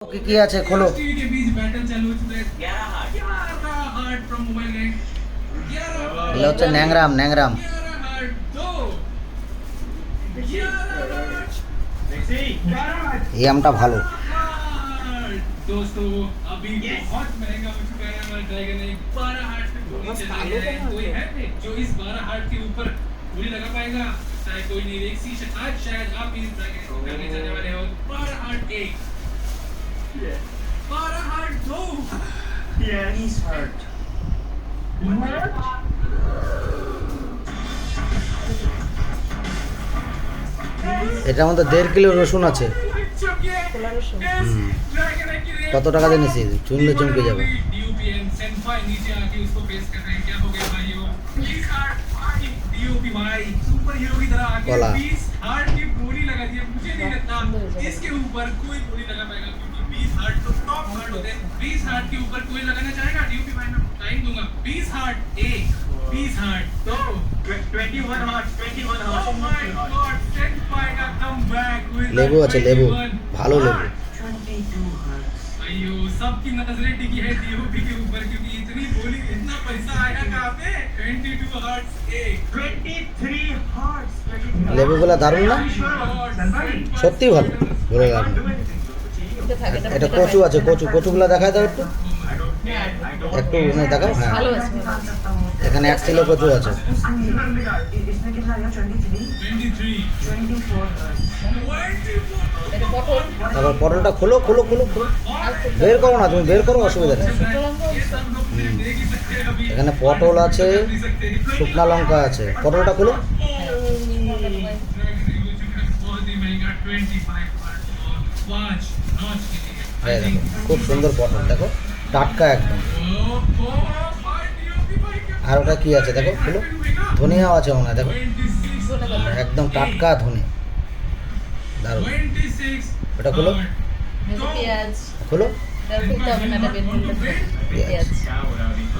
কি আছে খোলো। এগুলো হচ্ছে ন্যাংরাম ন্যাংরাম। এই আমটা ভালো। दोस्तों अभी बहुत महंगा हो चुका है हमारा ड्रैगन एग 12 हार्ट पे गोली चलेगी है। कोई है जो इस 12 हार्ट के ऊपर गोली लगा पाएगा? शायद कोई नहीं। एक सी आज शायद आप इस ड्रैगन को करने जाने वाले हो 12 हार्ट एक 12 हार्ट दो। He's hurt. এটার মধ্যে 1.5 কিলো রসুন আছে। কত টাকা দিয়ে নিয়েছি? চুনলে চমকে যাবে। কলা इसके ऊपर कोई गोली लगा पाएगा क्योंकि 20 हार्ट तो टॉप हार्ट होते हैं। 20 हार्ट के ऊपर कोई लगाना चाहेगा? डीयूपी भाई मैं टाइम दूंगा। 20 हार्ट एक 20 हार्ट दो 21 heart 21 heart. Oh my God set पाएगा कम बैक विद লেবু আছে লেবু, ভালো লেবু। 22 hearts. अयो सबकी नजरें टिकी है डीयूपी के ऊपर क्योंकि इतनी गोली इतना पैसा आया कहां पे? 22 हार्ट्स एक 23 hearts. লেবুগুলো দারুণ না? সত্যি ভালো, ভালো লাগলো। এটা কচু আছে, কচু কচুগুলো দেখায় দাও একটু একটু দেখাও। হ্যাঁ ভালো আছে। এখানে 1 কিলো কচু আছে। इसमें कितना आया? 23 23 24 hearts. 24 এটা পটল, তারপর পটলটা খোলো খোলো খোলো খোলো, বের করো না তুমি, বের করো, অসুবিধা নেই। ये सब लोग देख ही सकते हैं अभी। এখানে পটল আছে, শুকনা লঙ্কা আছে। পটলটা খোলো। बहुत ही महंगा 25 हार्ट और 5 नॉच के लिए। এই দেখো খুব সুন্দর পটল, দেখো টাটকা একদম। আর ওটা কি আছে দেখো, খোলো। ধনিয়াও আছে মনে হয়, দেখো একদম টাটকা ধনে, দারুণ। 26 ওটা খোলো পেঁয়াজ, খোলো। এটা খুলতে হবে না, এটা বের করতে হবে। পেঁয়াজ।